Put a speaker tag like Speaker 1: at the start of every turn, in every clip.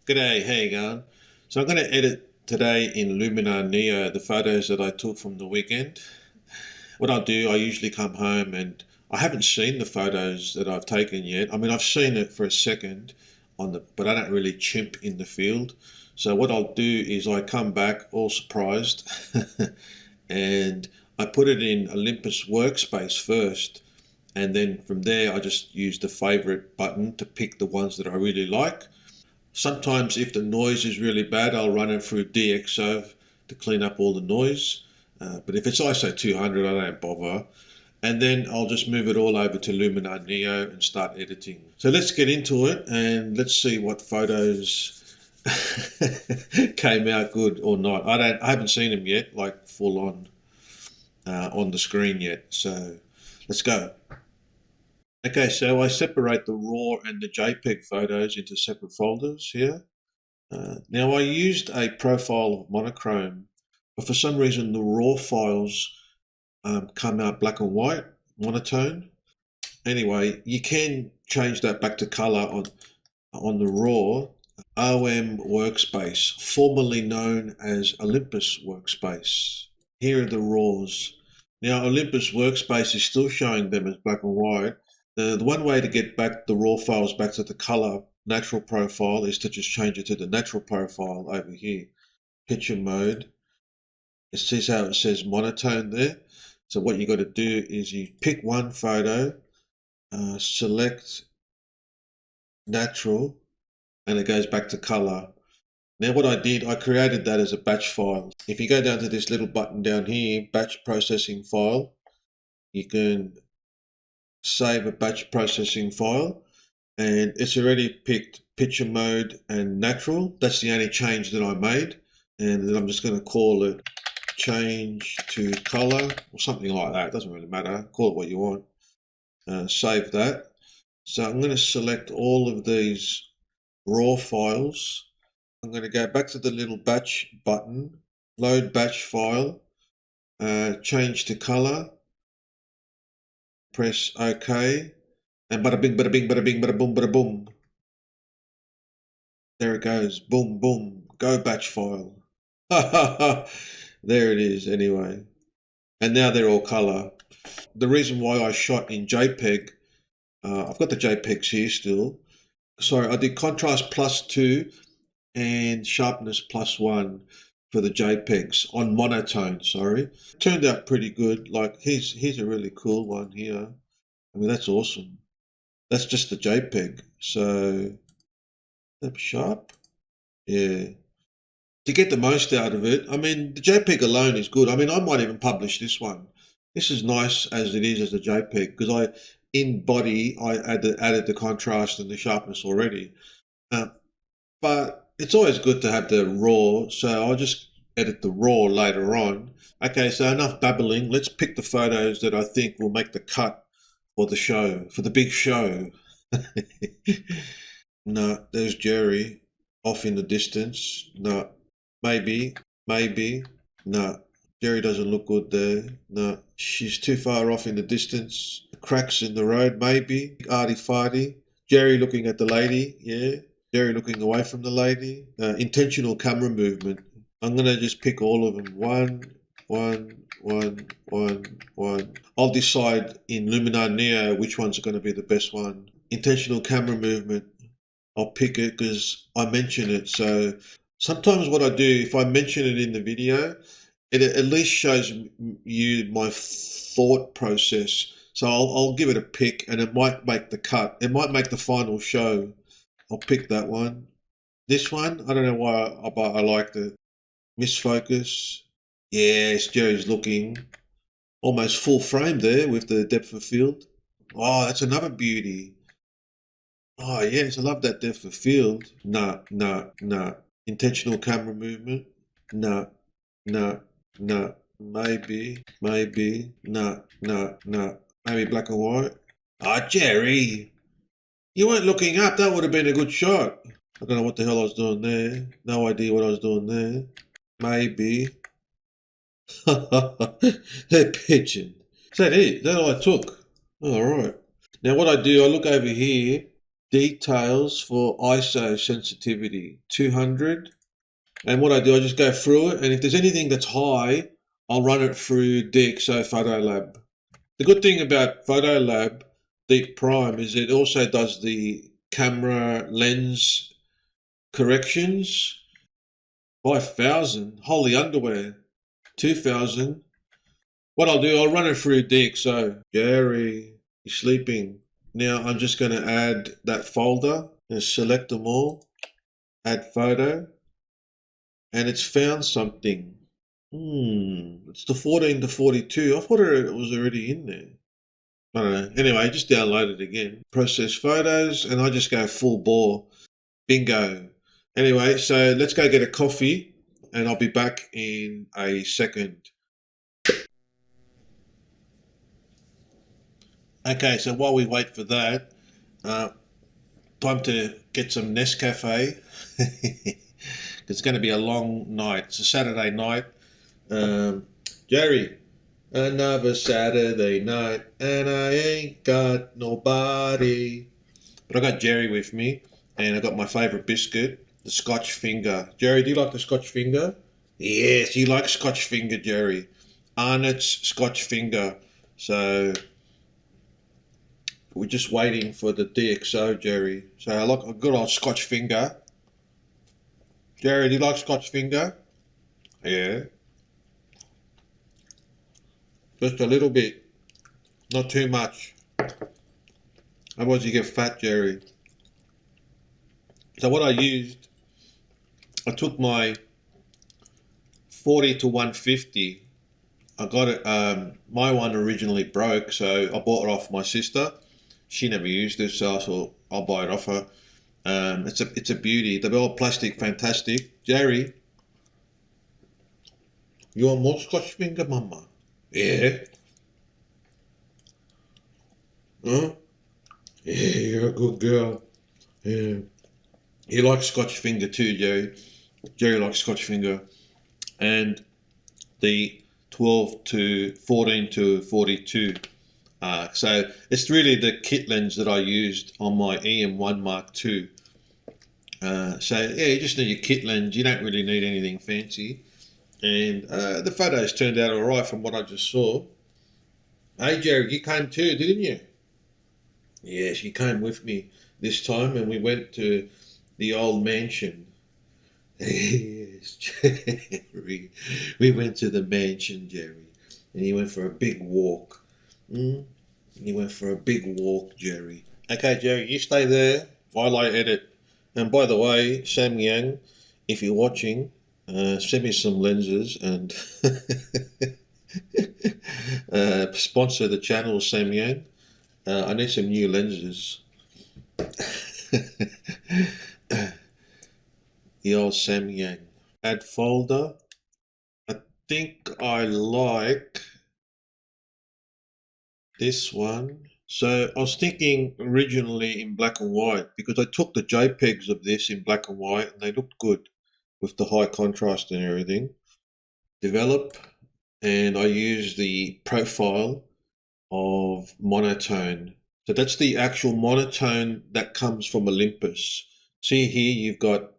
Speaker 1: G'day, how you going? So I'm going to edit today in Luminar Neo the photos that I took from the weekend. What I'll do, I usually come home and I haven't seen the photos that I've taken yet. I mean, I've seen it for a second but I don't really chimp in the field. So what I'll do is I come back all surprised and I put it in Olympus Workspace first. And then from there, I just use the favorite button to pick the ones that I really like. Sometimes if the noise is really bad, I'll run it through DXO to clean up all the noise. But if it's ISO 200, I don't bother. And then I'll just move it all over to Luminar Neo and start editing. So let's get into it and let's see what photos came out good or not. I haven't seen them yet, like full on the screen yet. So let's go. Okay, so I separate the RAW and the JPEG photos into separate folders here. Now I used a profile of monochrome, but for some reason the RAW files come out black and white, monotone. Anyway, you can change that back to color on the RAW. OM Workspace, formerly known as Olympus Workspace. Here are the RAWs. Now Olympus Workspace is still showing them as black and white. The one way to get back the RAW files back to the color natural profile is to just change it to the natural profile over here. Picture mode. It sees how it says monotone there. So what you got to do is you pick one photo, select natural, and it goes back to color. Now what I did, I created that as a batch file. If you go down to this little button down here, batch processing file, you can save a batch processing file, and it's already picked picture mode and natural. That's the only change that I made, and then I'm just going to call it change to color or something like that. It doesn't really matter, call it what you want. Save that. So I'm going to select all of these raw files. I'm going to go back to the little batch button, load batch file, change to color, press OK, and bada bing, bada bing, bada bing, bada boom, bada boom. There it goes. Boom, boom. Go batch file. There it is anyway. And now they're all color. The reason why I shot in JPEG, I've got the JPEGs here still. Sorry, I did contrast +2 and sharpness +1 for the JPEGs on monotone, sorry. Turned out pretty good. Like here's a really cool one here. I mean, that's awesome. That's just the JPEG. So that's sharp. Yeah. To get the most out of it, I mean, the JPEG alone is good. I mean, I might even publish this one. This is nice as it is as a JPEG because in body, I added the contrast and the sharpness already. But it's always good to have the raw, so I'll just edit the raw later on. Okay, so enough babbling. Let's pick the photos that I think will make the cut for the show, for the big show. No, there's Jerry off in the distance. No, maybe, maybe. No, Jerry doesn't look good there. No, she's too far off in the distance. Cracks in the road, maybe. Arty farty. Jerry looking at the lady, yeah. Jerry looking away from the lady. Intentional camera movement. I'm going to just pick all of them. One. I'll decide in Luminar Neo which one's going to be the best one. Intentional camera movement. I'll pick it because I mention it. So sometimes what I do, if I mention it in the video, it at least shows you my thought process. So I'll give it a pick and it might make the cut. It might make the final show. I'll pick that one. This one, I don't know why, but I like the misfocus. Yes, Jerry's looking almost full frame there with the depth of field. Oh, that's another beauty. Oh, yes, I love that depth of field. No, no, no. Intentional camera movement. No, no, no. Maybe, no, no, no. Maybe black and white. Ah, Jerry, you weren't looking up. That would have been a good shot. I don't know what the hell I was doing there. No idea what I was doing there. Maybe. They're pitching. Is that it? Is that all I took? All right. Now what I do, I look over here details for ISO sensitivity, 200. And what I do, I just go through it, and if there's anything that's high, I'll run it through DXO PhotoLab. The good thing about PhotoLab Deep Prime is it also does the camera lens corrections. 5,000, holy underwear, 2,000. What I'll do, I'll run it through DXO. Gary, you're sleeping. Now I'm just going to add that folder and select them all, add photo, and it's found something. It's the 14 to 42. I thought it was already in there. I don't know. Anyway, just download it again. Process photos, and I just go full bore. Bingo. Anyway, so let's go get a coffee, and I'll be back in a second. Okay, so while we wait for that, time to get some Nescafe. It's going to be a long night. It's a Saturday night. Jerry, another Saturday night, and I ain't got nobody. But I got Jerry with me, and I got my favourite biscuit, the Scotch Finger. Jerry, do you like the Scotch Finger? Yes, you like Scotch Finger, Jerry. Arnott's Scotch Finger. So we're just waiting for the DXO, Jerry. So I like a good old Scotch Finger. Jerry, do you like Scotch Finger? Yeah. Just a little bit. Not too much. Otherwise you get fat, Jerry. So what I used, I took my 40 to 150. I got it, my one originally broke, so I bought it off my sister. She never used it, so I thought I'll buy it off her. It's a beauty. They're all plastic, fantastic. Jerry, you want more Scotch Finger, Mama? Yeah. Huh? Yeah, you're a good girl. Yeah. He likes Scotch Finger too, Jerry. Jerry likes Scotch Finger. And the 12 to 14 to 42. So it's really the kit lens that I used on my EM1 Mark II. So yeah, you just need your kit lens. You don't really need anything fancy. And the photos turned out all right from what I just saw. Hey Jerry, you came too, didn't you? Yes, you came with me this time, and we went to the old mansion. Yes, Jerry. We went to the mansion, Jerry, and he went for a big walk. Mm? He went for a big walk, Jerry. Okay, Jerry, you stay there while I edit. And by the way, Sam Yang, if you're watching, send me some lenses and sponsor the channel, Sam Yang. I need some new lenses. The old Sam Yang. Add folder. I think I like this one. So I was thinking originally in black and white because I took the JPEGs of this in black and white and they looked good with the high contrast and everything. Develop, and I use the profile of monotone. So that's the actual monotone that comes from Olympus. See here, you've got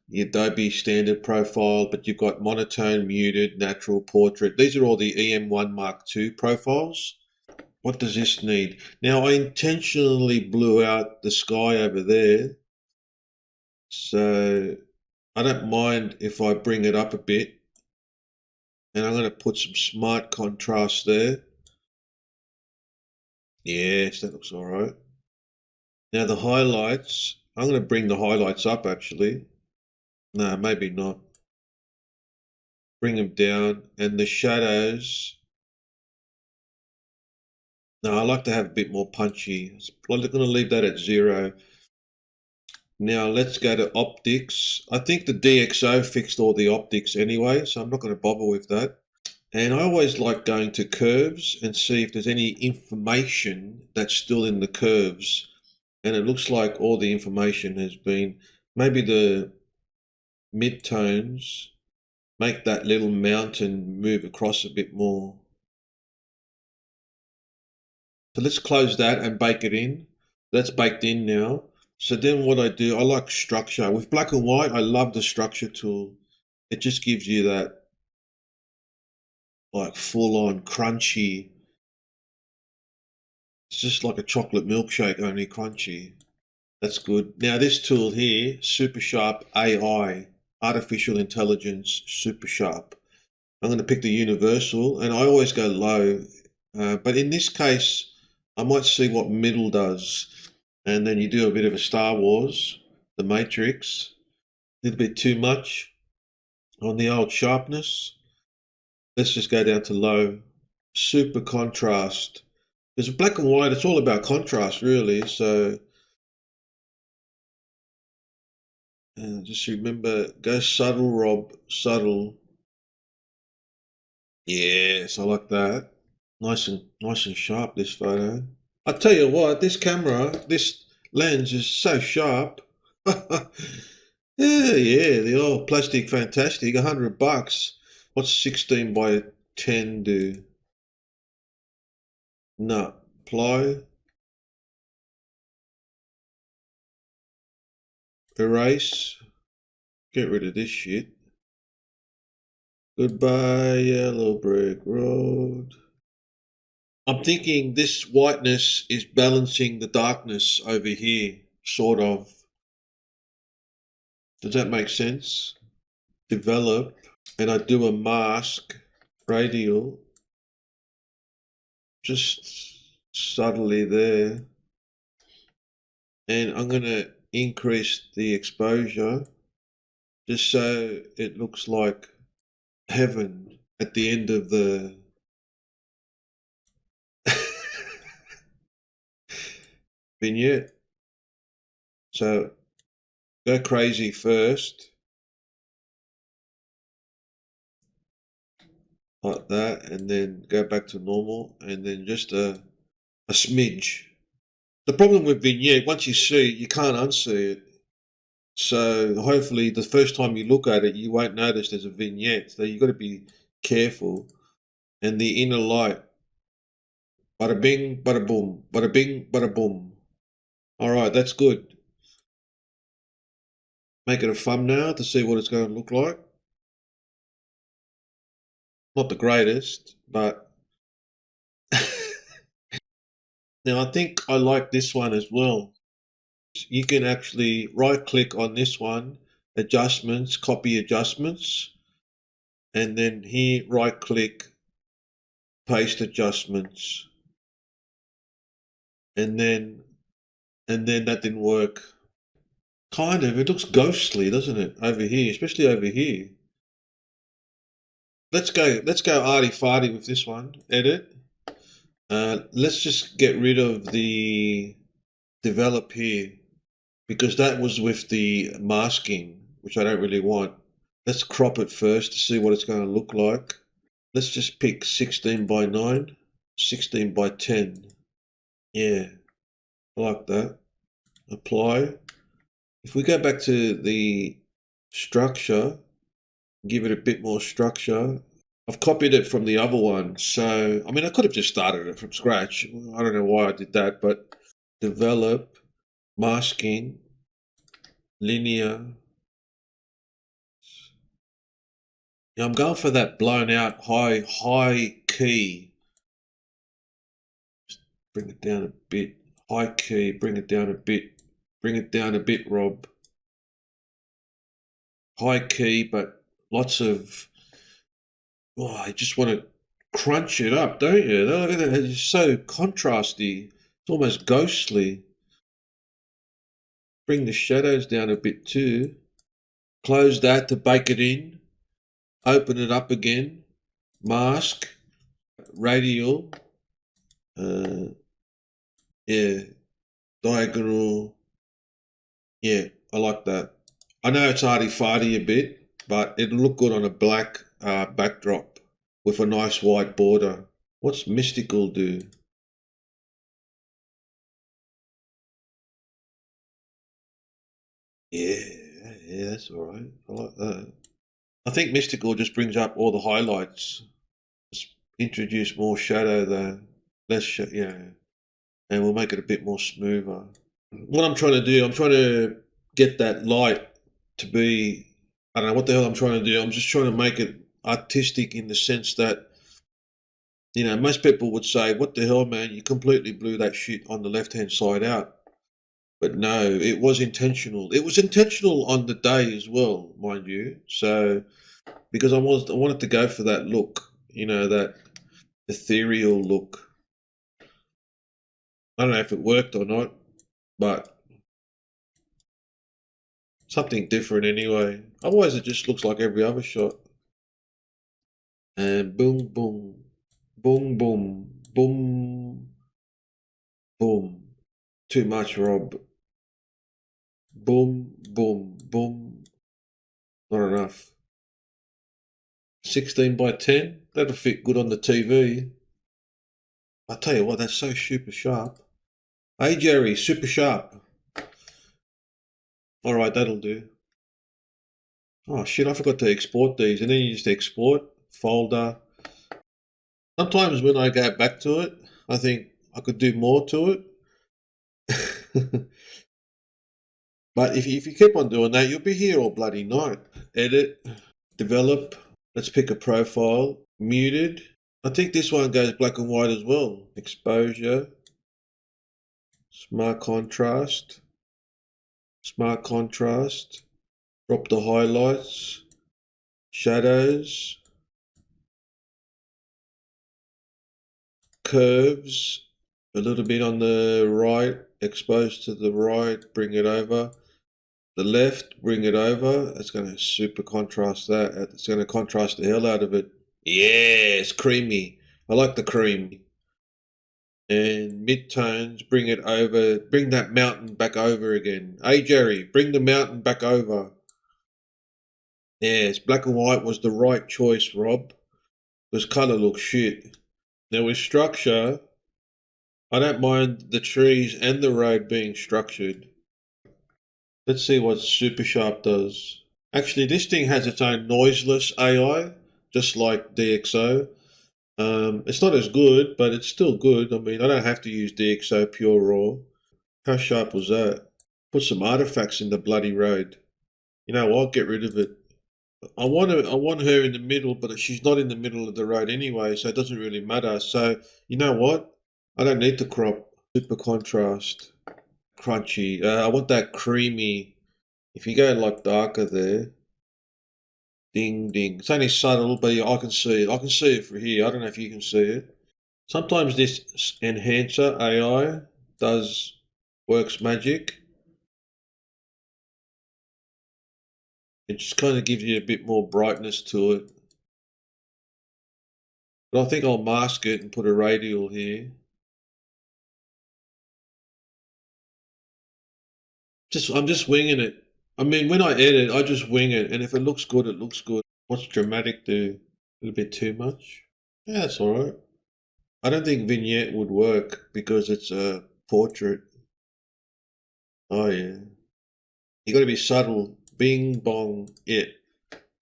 Speaker 1: the Adobe standard profile, but you've got monotone, muted, natural, portrait. These are all the EM1 Mark II profiles. What does this need? Now I intentionally blew out the sky over there, so I don't mind if I bring it up a bit. And I'm going to put some smart contrast there. Yes, that looks all right. Now the highlights, I'm going to bring the highlights up actually. No, maybe not. Bring them down. And the shadows, no, I like to have a bit more punchy. I'm going to leave that at 0. Now let's go to optics. I think the DXO fixed all the optics anyway, so I'm not going to bother with that. And I always like going to curves and see if there's any information that's still in the curves. And it looks like all the information has been, maybe the midtones, make that little mountain move across a bit more. So let's close that and bake it in. That's baked in now. So then what I do, I like structure. With black and white, I love the structure tool. It just gives you that like full on crunchy. It's just like a chocolate milkshake, only crunchy. That's good. Now this tool here, Super Sharp AI, Artificial Intelligence Super Sharp. I'm going to pick the universal, and I always go low. But in this case, I might see what middle does. And then you do a bit of a Star Wars, the Matrix, a little bit too much on the old sharpness. Let's just go down to low. Super contrast. Because black and white, it's all about contrast, really. So just remember, go subtle, Rob, subtle. Yes, I like that. Nice and sharp, this photo. I tell you what, this camera, this lens is so sharp. Yeah, the old plastic fantastic, $100. What's 16 by 10 do? No, apply, erase, get rid of this shit. Goodbye, yellow brick road. I'm thinking this whiteness is balancing the darkness over here, sort of. Does that make sense? Develop, and I do a mask, radial, just subtly there. And I'm going to increase the exposure just so it looks like heaven at the end of the vignette. So go crazy first, like that, and then go back to normal, and then just a smidge. The problem with vignette, once you see it, you can't unsee it. So hopefully the first time you look at it, you won't notice there's a vignette. So you've got to be careful. And the inner light, bada bing, bada boom, bada bing, bada boom. All right, that's good. Make it a thumbnail to see what it's going to look like. Not the greatest, but now I think I like this one as well. You can actually right click on this one, adjustments, copy adjustments, and then here right click, paste adjustments, and then that didn't work. Kind of, it looks ghostly, doesn't it, over here, especially over here. Let's go arty farty with this one. Edit. Let's just get rid of the develop here because that was with the masking, which I don't really want. Let's crop it first to see what it's going to look like. Let's just pick 16 by 9, 16 by 10. Yeah, I like that. Apply. If we go back to the structure, give it a bit more structure. I've copied it from the other one. So, I mean, I could have just started it from scratch. I don't know why I did that, but develop, masking, linear. Yeah, I'm going for that blown out high key. Just bring it down a bit. High key, bring it down a bit. Bring it down a bit, Rob. High key, but lots of, oh, I just want to crunch it up, don't you? Look at that, it's so contrasty. It's almost ghostly. Bring the shadows down a bit too. Close that to bake it in. Open it up again. Mask. Radial. Uh, yeah. Diagonal. Yeah, I like that. I know it's arty-farty a bit, but it'll look good on a black backdrop with a nice white border. What's Mystical do? Yeah, yeah, that's all right. I like that. I think Mystical just brings up all the highlights. Just introduce more shadow though. Less, and we'll make it a bit more smoother. what I'm trying to do, I'm trying to get that light to be, I don't know what the hell I'm trying to do. I'm just trying to make it artistic in the sense that, most people would say, what the hell, man, you completely blew that shit on the left hand side out. But no, it was intentional. It was intentional on the day as well, mind you. So, because I wanted to go for that look, that ethereal look. I don't know if it worked or not, but something different anyway. Otherwise, it just looks like every other shot. And boom, boom, boom, boom, boom, boom. Too much, Rob. Boom, boom, boom. Not enough. 16 by 10? That'll fit good on the TV. I tell you what, that's so super sharp. Hey, Jerry, super sharp. All right, that'll do. Oh, shit, I forgot to export these. And then you just export, folder. Sometimes when I go back to it, I think I could do more to it. But if you keep on doing that, you'll be here all bloody night. Edit, develop. Let's pick a profile. Muted. I think this one goes black and white as well. Exposure. Smart contrast. Smart contrast. Drop the highlights. Shadows. Curves. A little bit on the right. Exposed to the right. Bring it over. The left, bring it over. It's going to super contrast that. It's going to contrast the hell out of it. Yeah, it's creamy. I like the cream. And mid-tones, bring it over. Bring that mountain back over again. Hey, Jerry, bring the mountain back over. Yes, black and white was the right choice, Rob. Because colour looks shit. Now with structure, I don't mind the trees and the road being structured. Let's see what Super Sharp does. Actually, this thing has its own noiseless AI, just like DXO. It's not as good, but it's still good. I mean, I don't have to use DXO Pure Raw. How sharp was that? Put some artifacts in the bloody road. You know what? Get rid of it. I want her in the middle, but she's not in the middle of the road anyway, so it doesn't really matter. So you know what? I don't need to crop. Super contrast, crunchy. I want that creamy. If you go like darker there, ding ding. It's only subtle, but I can see it. I can see it from here. I don't know if you can see it. Sometimes this enhancer AI works magic. It just kind of gives you a bit more brightness to it. But I think I'll mask it and put a radial here. I'm just winging it. I mean, when I edit, I just wing it, and if it looks good, it looks good. What's dramatic do? A little bit too much? Yeah, that's all right. I don't think vignette would work because it's a portrait. Oh yeah, you got to be subtle. Bing bong, it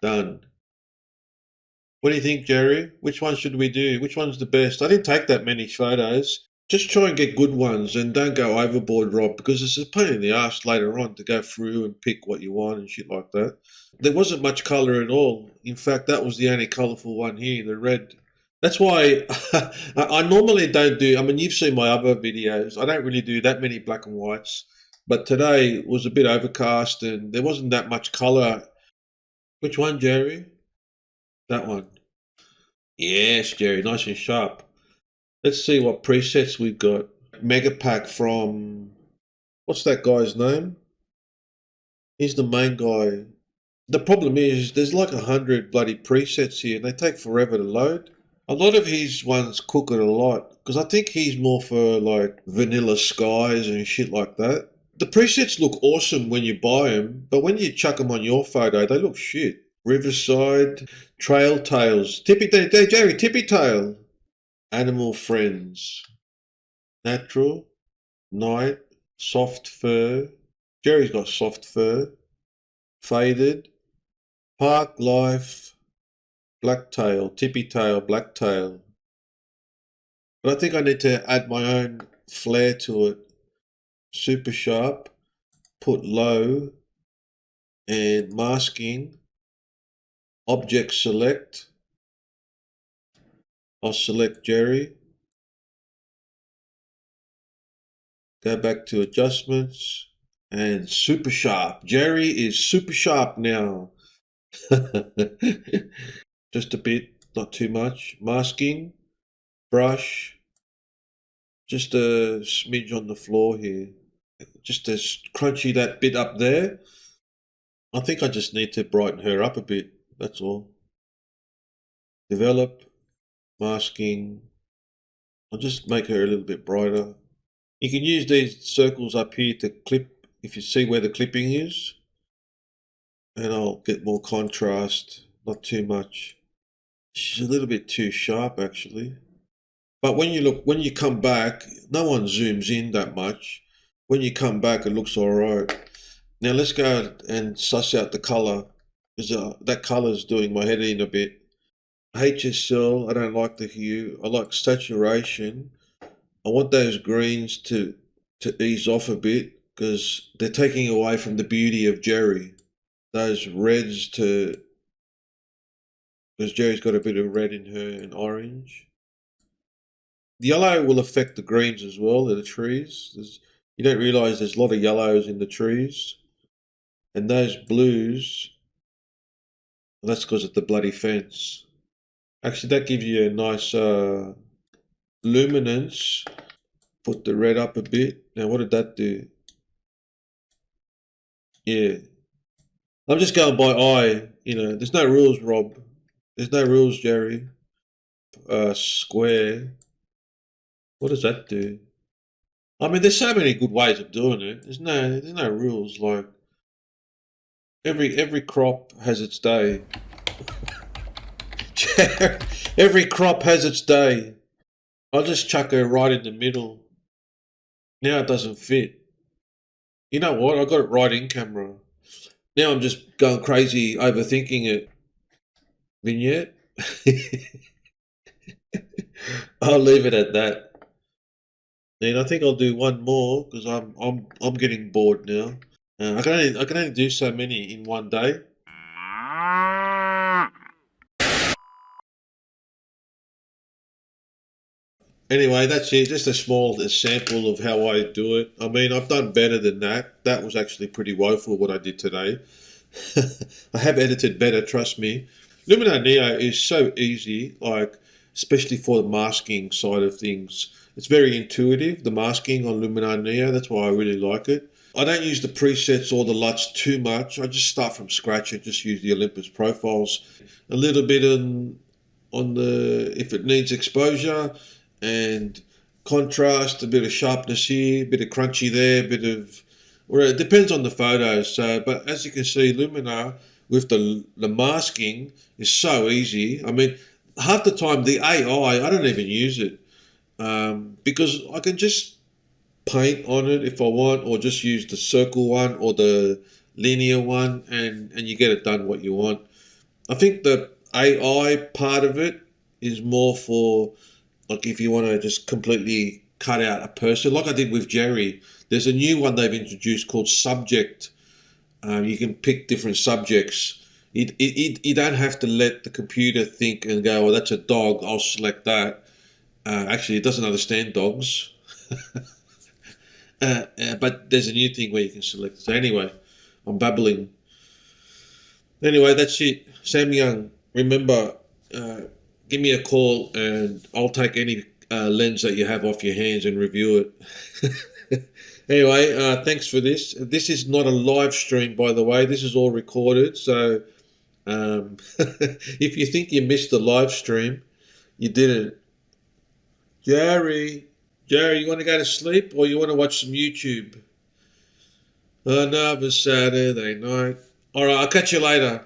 Speaker 1: done. What do you think, Jerry? Which one should we do? Which one's the best? I didn't take that many photos. Just try and get good ones and don't go overboard, Rob, because it's a pain in the ass later on to go through and pick what you want and shit like that. There wasn't much colour at all. In fact, that was the only colourful one here, the red. That's why I normally don't do, I mean, you've seen my other videos. I don't really do that many black and whites. But today was a bit overcast and there wasn't that much colour. Which one, Jerry? That one. Yes, Jerry, nice and sharp. Let's see what presets we've got. Mega pack from, what's that guy's name? He's the main guy. The problem is there's like 100 bloody presets here and they take forever to load. A lot of his ones cook it a lot because I think he's more for like vanilla skies and shit like that. The presets look awesome when you buy them, but when you chuck them on your photo, they look shit. Riverside, Trail Tales, Jerry, Tippy Tail, Animal Friends, Natural, Night, Soft Fur. Jerry's got soft fur. Faded, Park Life, Blacktail, Tippy Tail, Blacktail. But I think I need to add my own flair to it. super sharp, put low, and masking, object select. I'll select Jerry, go back to adjustments, and super sharp. Jerry is super sharp now. Just a bit, not too much. Masking, brush, just a smidge on the floor here. Just to crunchy that bit up there. I think I just need to brighten her up a bit, that's all. Develop, masking. I'll just make her a little bit brighter. You can use these circles up here to clip, if you see where the clipping is. And I'll get more contrast, not too much. She's a little bit too sharp actually. But when you come back, no one zooms in that much. When you come back, it looks all right. Now let's go and suss out the color, because that color is doing my head in a bit. HSL, I don't like the hue. I like saturation. I want those greens to ease off a bit, because they're taking away from the beauty of Jerry. Those reds because Jerry's got a bit of red in her and orange. The yellow will affect the greens as well, the trees. You don't realise there's a lot of yellows in the trees. And those blues, well, that's because of the bloody fence. Actually, that gives you a nice luminance. Put the red up a bit. Now, what did that do? Yeah. I'm just going by eye. There's no rules, Rob. There's no rules, Jerry. Square. What does that do? I mean, there's so many good ways of doing it. There's no rules. Like every crop has its day. Every crop has its day. I'll just chuck her right in the middle. Now it doesn't fit. You know what? I got it right in camera. Now I'm just going crazy overthinking it. Vignette. I'll leave it at that. And I think I'll do one more because I'm getting bored now. I can only do so many in one day. Anyway, that's it. Just a small sample of how I do it. I mean, I've done better than that. That was actually pretty woeful what I did today. I have edited better, trust me. Luminar Neo is so easy, like especially for the masking side of things. It's very intuitive, the masking on Luminar Neo. That's why I really like it. I don't use the presets or the LUTs too much. I just start from scratch and just use the Olympus profiles. A little bit on the, if it needs exposure, and contrast, a bit of sharpness here, a bit of crunchy there, a bit of, well, it depends on the photos. So, but as you can see, Luminar with the masking is so easy. I mean, half the time the AI, I don't even use it because I can just paint on it if I want, or just use the circle one or the linear one, and you get it done what you want. I think the AI part of it is more for, like, if you want to just completely cut out a person, like I did with Jerry. There's a new one they've introduced called Subject. You can pick different subjects. You don't have to let the computer think and go, well, that's a dog, I'll select that. Actually, it doesn't understand dogs. But there's a new thing where you can select. So anyway, I'm babbling. Anyway, that's it. Sam Young, remember, give me a call and I'll take any lens that you have off your hands and review it. Anyway, thanks for this. This is not a live stream, by the way. This is all recorded. So if you think you missed the live stream, you didn't. Jerry, you want to go to sleep or you want to watch some YouTube? Another Saturday night. All right, I'll catch you later.